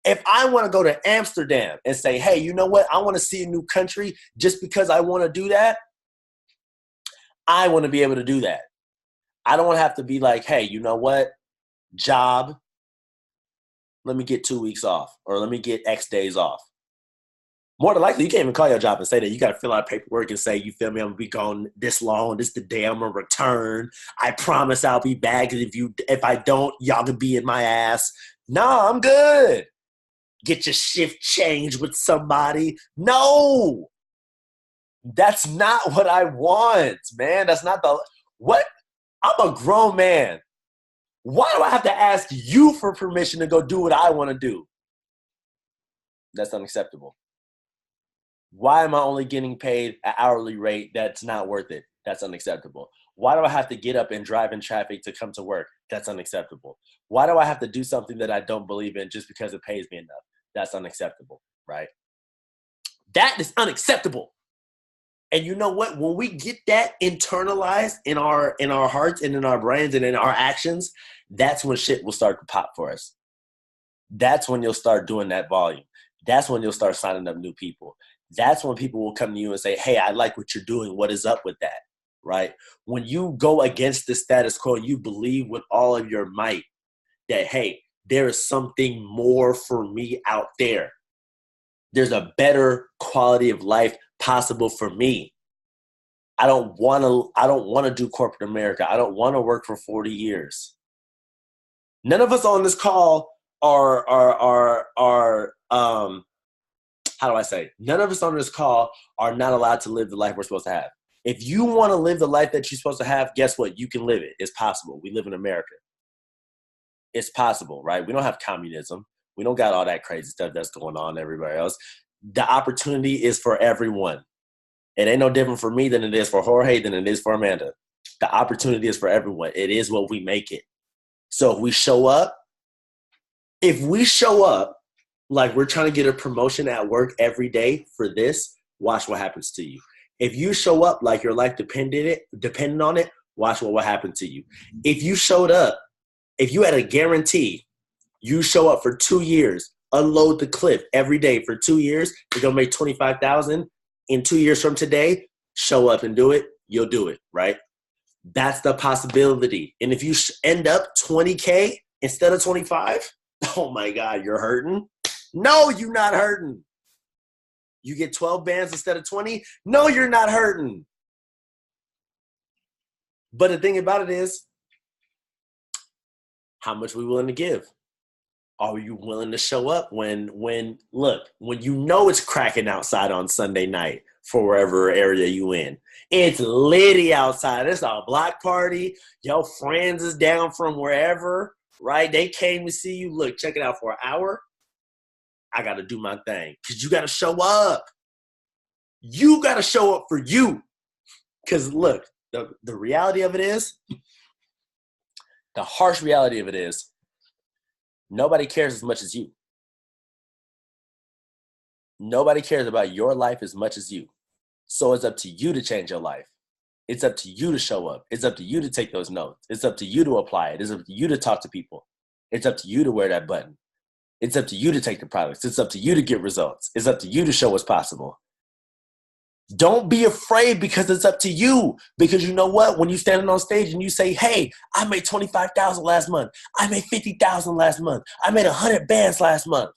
If I want to go to Amsterdam and say, hey, you know what? I want to see a new country just because I want to do that, I want to be able to do that. I don't want to have to be like, hey, you know what? Job, let me get 2 weeks off or let me get X days off. More than likely, you can't even call your job and say that. You got to fill out paperwork and say, you feel me, I'm going to be gone this long. This is the day I'm going to return. I promise I'll be back. If I don't, y'all can be in my ass. No, I'm good. Get your shift changed with somebody. No. That's not what I want, man. That's not what? I'm a grown man. Why do I have to ask you for permission to go do what I want to do? That's unacceptable. Why am I only getting paid an hourly rate that's not worth it? That's unacceptable. Why do I have to get up and drive in traffic to come to work? That's unacceptable. Why do I have to do something that I don't believe in just because it pays me enough? That's unacceptable, right? That is unacceptable. And you know what? When we get that internalized in our hearts and in our brains and in our actions, that's when shit will start to pop for us. That's when you'll start doing that volume. That's when you'll start signing up new people. That's when people will come to you and say, hey, I like what you're doing. What is up with that, right? When you go against the status quo, you believe with all of your might that, hey, there is something more for me out there. There's a better quality of life possible for me. I don't want to do corporate America. I don't want to work for 40 years. None of us on this call are how do I say? None of us on this call are not allowed to live the life we're supposed to have. If you want to live the life that you're supposed to have, guess what? You can live it. It's possible. We live in America. It's possible, right? We don't have communism. We don't got all that crazy stuff that's going on everywhere else. The opportunity is for everyone. It ain't no different for me than it is for Jorge, than it is for Amanda. The opportunity is for everyone. It is what we make it. So if we show up like we're trying to get a promotion at work every day for this, watch what happens to you. If you show up like your life depended on it, watch what will happen to you. If you showed up, if you had a guarantee, you show up for 2 years, unload the clip every day for 2 years, you're going to make $25,000 in 2 years from today, show up and do it, you'll do it, right? That's the possibility. And if you end up 20K instead of 25, oh my God, you're hurting? No, you're not hurting. You get 12 bands instead of 20? No, you're not hurting. But the thing about it is, how much are we willing to give? Are you willing to show up when you know it's cracking outside on Sunday night for wherever area you in? It's litty outside. It's a block party. Your friends is down from wherever, right? They came to see you. Look, check it out for an hour. I got to do my thing because you got to show up. You got to show up for you. Because look, the reality of it is, the harsh reality of it is, nobody cares as much as you. Nobody cares about your life as much as you. So it's up to you to change your life. It's up to you to show up. It's up to you to take those notes. It's up to you to apply it. It's up to you to talk to people. It's up to you to wear that button. It's up to you to take the products. It's up to you to get results. It's up to you to show what's possible. Don't be afraid because it's up to you. Because you know what? When you're standing on stage and you say, hey, I made $25,000 last month. I made $50,000 last month. I made 100 bands last month.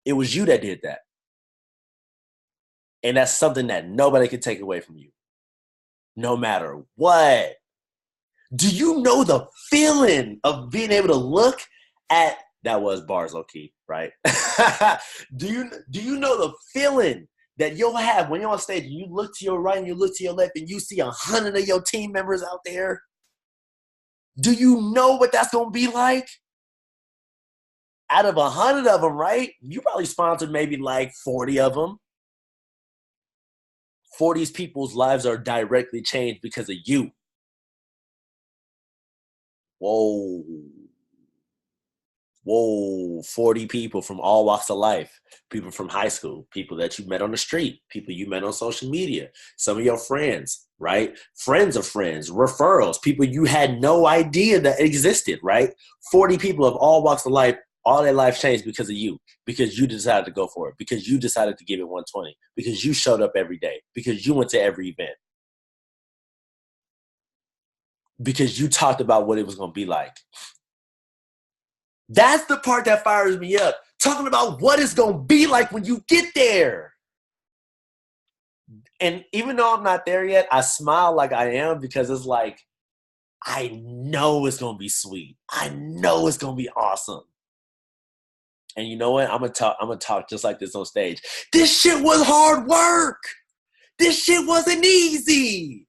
It was you that did that. And that's something that nobody can take away from you. No matter what. Do you know the feeling of being able to look at, that was bars low key, right? Do you know the feeling that you'll have when you're on stage and you look to your right and you look to your left and you see 100 of your team members out there? Do you know what that's going to be like? Out of 100 of them, right? You probably sponsored maybe like 40 of them. 40 people's lives are directly changed because of you. Whoa. Whoa, 40 people from all walks of life, people from high school, people that you met on the street, people you met on social media, some of your friends, right? Friends of friends, referrals, people you had no idea that existed, right? 40 people of all walks of life, all their life changed because of you, because you decided to go for it, because you decided to give it 120, because you showed up every day, because you went to every event, because you talked about what it was going to be like. That's the part that fires me up. Talking about what it's going to be like when you get there. And even though I'm not there yet, I smile like I am because it's like, I know it's going to be sweet. I know it's going to be awesome. And you know what? I'm going to talk just like this on stage. This shit was hard work. This shit wasn't easy.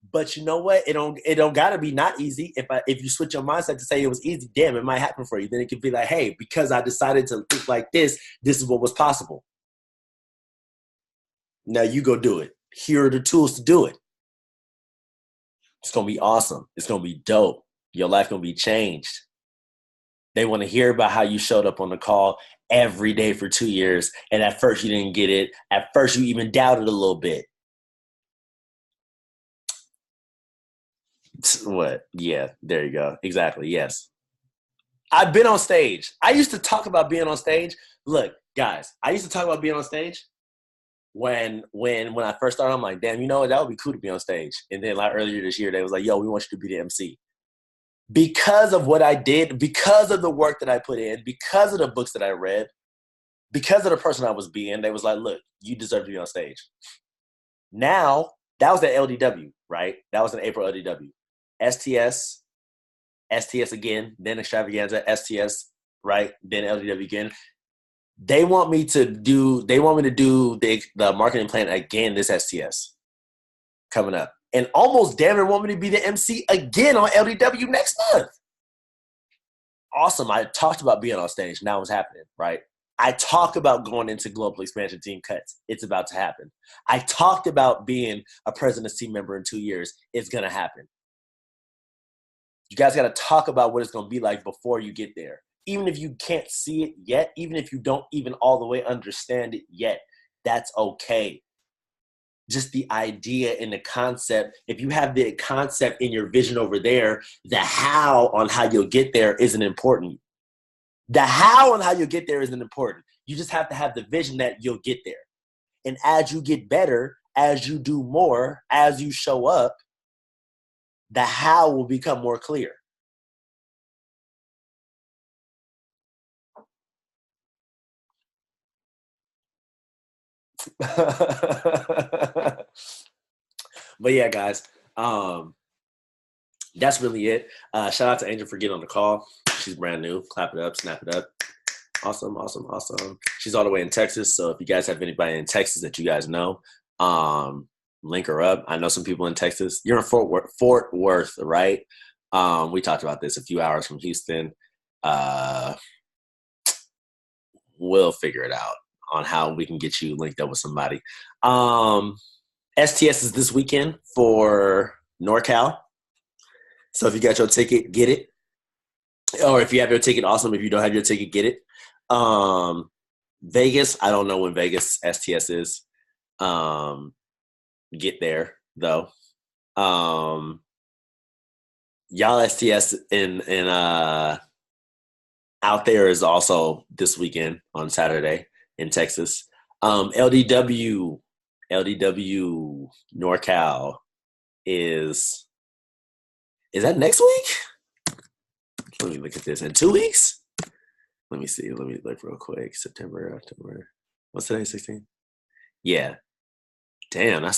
But you know what? It don't gotta be not easy. If you switch your mindset to say it was easy, damn, it might happen for you. Then it could be like, hey, because I decided to think like this is what was possible. Now you go do it. Here are the tools to do it. It's gonna be awesome. It's gonna be dope. Your life gonna be changed. They want to hear about how you showed up on the call every day for 2 years, and at first you didn't get it. At first you even doubted a little bit. What? Yeah, there you go. Exactly. Yes. I've been on stage. I used to talk about being on stage. Look, guys, I used to talk about being on stage when I first started. I'm like, damn, you know what? That would be cool to be on stage. And then like earlier this year, they was like, yo, we want you to be the MC. Because of what I did, because of the work that I put in, because of the books that I read, because of the person I was being, they was like, look, you deserve to be on stage. Now, that was the LDW, right? That was an April LDW. STS again, then Extravaganza, STS, right? Then LDW again. They want me to do the marketing plan again this STS coming up. And almost damn near want me to be the MC again on LDW next month. Awesome. I talked about being on stage. Now it's happening, right? I talked about going into global expansion team cuts. It's about to happen. I talked about being a president's team member in 2 years. It's going to happen. You guys got to talk about what it's going to be like before you get there. Even if you can't see it yet, even if you don't even all the way understand it yet, that's okay. Just the idea and the concept, if you have the concept in your vision over there, the how on how you'll get there isn't important. The how on how you'll get there isn't important. You just have to have the vision that you'll get there. And as you get better, as you do more, as you show up, the how will become more clear. But yeah, guys, that's really it. Shout out to Angel for getting on the call. She's brand new. Clap it up, snap it up. Awesome. She's all the way in Texas. So if you guys have anybody in Texas that you guys know, link her up. I know some people in Texas. You're in Fort Worth, right? We talked about this a few hours from Houston. We'll figure it out on how we can get you linked up with somebody. STS is this weekend for NorCal. So if you got your ticket, get it. Or if you have your ticket, awesome. If you don't have your ticket, get it. Vegas, I don't know when Vegas STS is. Get there, though. Y'all STS in out there is also this weekend on Saturday in Texas. LDW NorCal is that next week? Let me look at this. In 2 weeks? Let me see. Let me look real quick. September, October. What's today? 16? Yeah. Damn,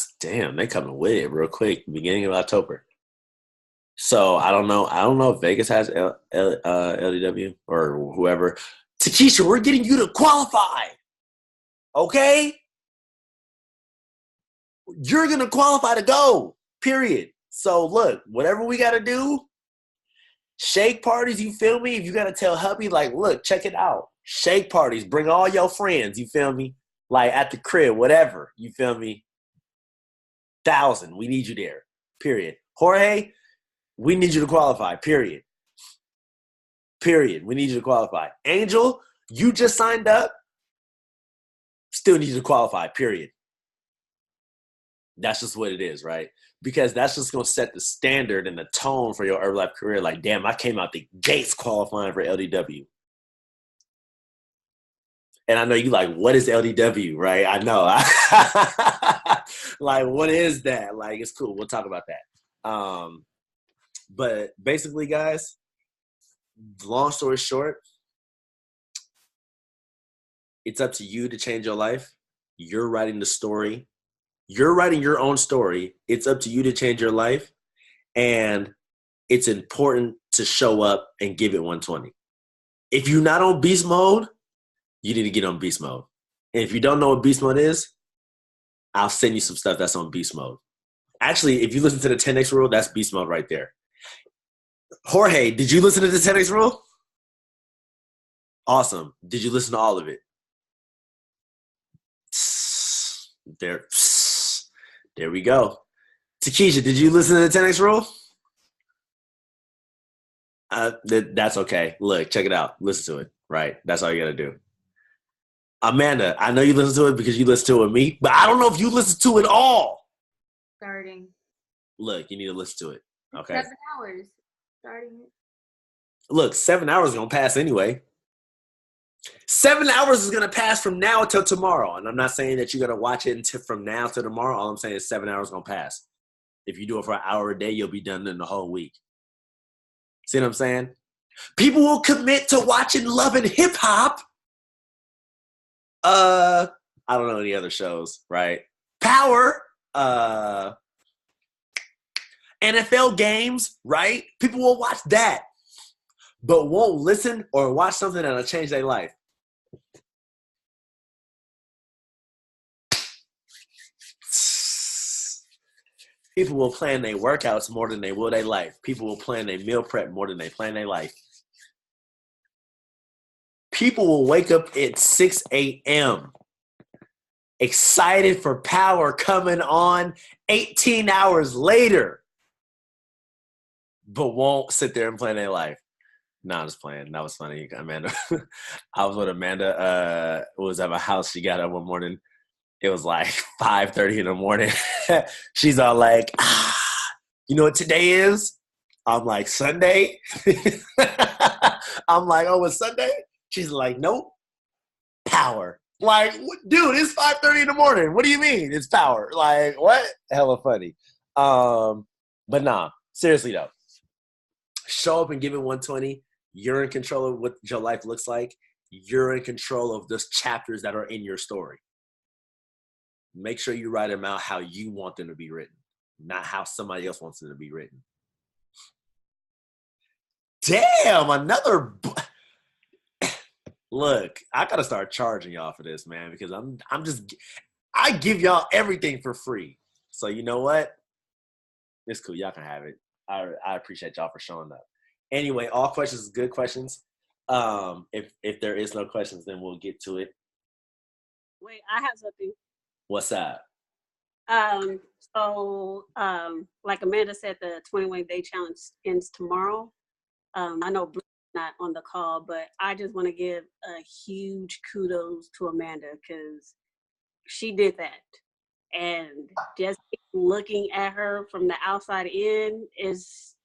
they coming with it real quick. Beginning of October. So I don't know if Vegas has LDW or whoever. Takesha, we're getting you to qualify. Okay? You're going to qualify to go. Period. So look, whatever we got to do, shake parties, you feel me? If you got to tell hubby, like, look, check it out. Shake parties. Bring all your friends, you feel me? Like at the crib, whatever. You feel me? 1,000. We need you there. Period. Jorge, we need you to qualify. Period. Period. We need you to qualify. Angel, you just signed up. Still need you to qualify. Period. That's just what it is, right? Because that's just going to set the standard and the tone for your Herbalife career. Like, damn, I came out the gates qualifying for LDW. And I know you like, what is LDW, right? I know. Like, what is that? Like, it's cool. We'll talk about that. But basically, guys, long story short, it's up to you to change your life. You're writing the story. You're writing your own story. It's up to you to change your life. And it's important to show up and give it 120. If you're not on beast mode, you need to get on beast mode. And if you don't know what beast mode is, I'll send you some stuff that's on beast mode. Actually, if you listen to the 10X rule, that's beast mode right there. Jorge, did you listen to the 10X rule? Awesome. Did you listen to all of it? There we go. Takesha, did you listen to the 10X rule? That's okay. Look, check it out. Listen to it. Right. That's all you got to do. Amanda, I know you listen to it because you listen to it with me, but I don't know if you listen to it all. Starting. Look, you need to listen to it. Okay. 7 hours. Starting it. Look, 7 hours is going to pass anyway. 7 hours is going to pass from now until tomorrow. And I'm not saying that you're going to watch it until from now to tomorrow. All I'm saying is 7 hours is going to pass. If you do it for an hour a day, you'll be done in the whole week. See what I'm saying? People will commit to watching Love and Hip Hop. I don't know any other shows, right? Power, NFL games, right? People will watch that, but won't listen or watch something that'll change their life. People will plan their workouts more than they will their life. People will plan their meal prep more than they plan their life. People will wake up at 6 a.m. excited for Power coming on 18 hours later, but won't sit there and plan their life. No, I'm just playing. That was funny, Amanda. I was with Amanda. Was at my house. She got up one morning. It was like 5:30 in the morning. She's all like, you know what today is? I'm like, Sunday? I'm like, oh, it's Sunday? She's like, nope, Power. Like, dude, it's 5:30 in the morning. What do you mean? It's Power. Like, what? Hella funny. But nah, seriously though. Show up and give it 120. You're in control of what your life looks like. You're in control of those chapters that are in your story. Make sure you write them out how you want them to be written, not how somebody else wants them to be written. Damn, another... Look, I gotta start charging y'all for this, man, because I give y'all everything for free. So you know what? It's cool. Y'all can have it. I appreciate y'all for showing up. Anyway, all questions is good questions. If there is no questions, then we'll get to it. Wait, I have something. What's that? Like Amanda said, the 21-day challenge ends tomorrow. I know Blue's not on the call, but I just want to give a huge kudos to Amanda because she did that. And just looking at her from the outside in is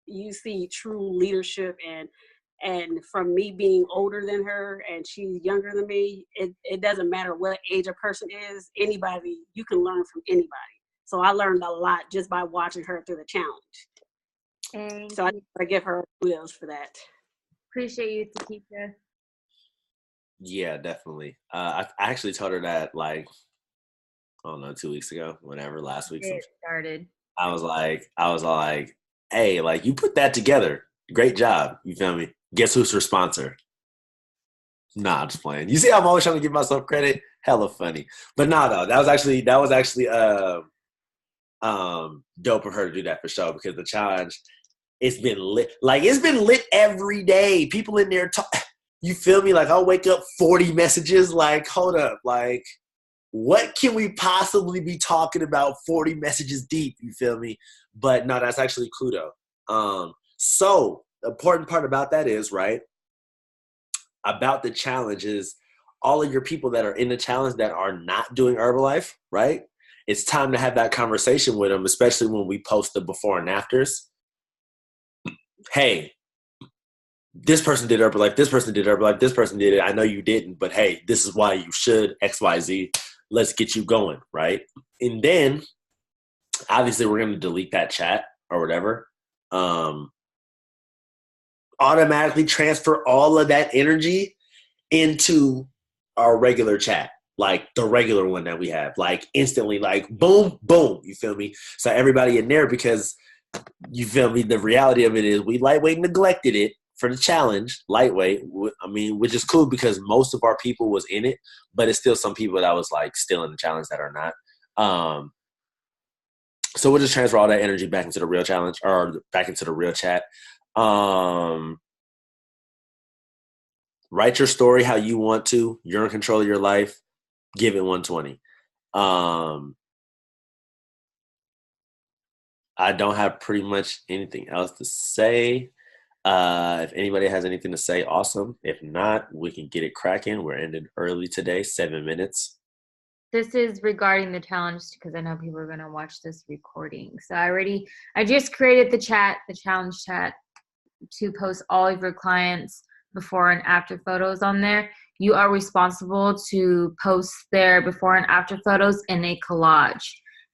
you see true leadership, and from me being older than her and she's younger than me, it doesn't matter what age a person is, anybody, you can learn from anybody. So I learned a lot just by watching her through the challenge. So I give her kudos for that. Appreciate you, Takesha. Yeah, definitely. I actually told her that like, I don't know, 2 weeks ago, whenever, last week. It started. I was like, hey, like you put that together. Great job. You feel me? Guess who's her sponsor? Nah, I'm just playing. You see how I'm always trying to give myself credit? Hella funny. But nah, though, that was actually dope of her to do that for sure, because the challenge, it's been lit. Like, it's been lit every day. People in there talk. You feel me? Like, I'll wake up 40 messages. Like, hold up. Like, what can we possibly be talking about 40 messages deep? You feel me? But no, that's actually Cluedo. So the important part about that is, right, about the challenge is all of your people that are in the challenge that are not doing Herbalife, right? It's time to have that conversation with them, especially when we post the before and afters. Hey, this person did Herbalife, this person did Herbalife, this person did it. I know you didn't, but hey, this is why you should, XYZ. Let's get you going, right? And then, obviously, we're going to delete that chat or whatever. Automatically transfer all of that energy into our regular chat, like the regular one that we have, like instantly, like boom, boom, you feel me? So everybody in there, because you feel me, the reality of it is we lightweight neglected it for the challenge, lightweight, I mean, which is cool because most of our people was in it, but it's still some people that was like still in the challenge that are not. So we'll just transfer all that energy back into the real challenge or back into the real chat. Write your story how you want to. You're in control of your life. Give it 120. I don't have pretty much anything else to say. If anybody has anything to say, awesome. If not, we can get it cracking. We're ending early today, 7 minutes. This is regarding the challenge because I know people are going to watch this recording. So I just created the challenge chat to post all of your clients before and after photos on there. You are responsible to post their before and after photos in a collage.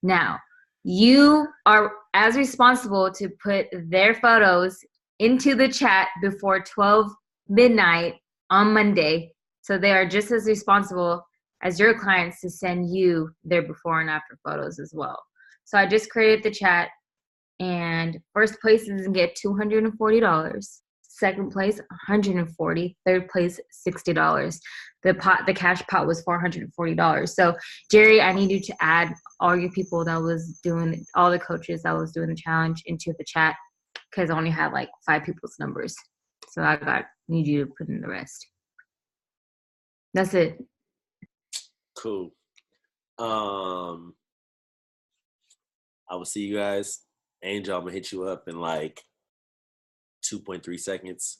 Now, you are as responsible to put their photos into the chat before 12 midnight on Monday. So they are just as responsible as your clients to send you their before and after photos as well. So I just created the chat, and first place is going to get $240. Second place, $140. Third place, $60. The cash pot was $440. So Jerry, I need you to add all your people that was doing, all the coaches that was doing the challenge into the chat because I only had like 5 people's numbers. So need you to put in the rest. That's it. Cool. I will see you guys. Angel, I'm gonna hit you up in like 2.3 seconds.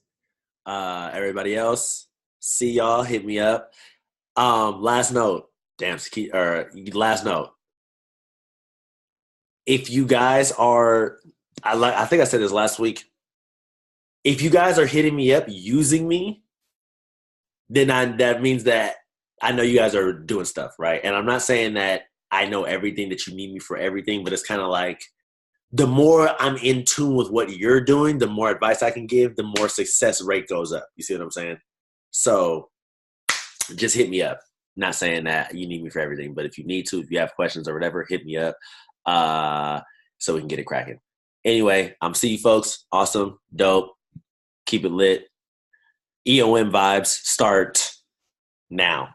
Everybody else, see y'all. Hit me up. Last note. Last note. If you guys are, I think I said this last week. If you guys are hitting me up using me, then that means that I know you guys are doing stuff, right? And I'm not saying that I know everything that you need me for everything, but it's kind of like the more I'm in tune with what you're doing, the more advice I can give, the more success rate goes up. You see what I'm saying? So just hit me up. Not saying that you need me for everything, but if you need to, if you have questions or whatever, hit me up so we can get it cracking. Anyway, I'm see you folks. Awesome. Dope. Keep it lit. EOM vibes start now.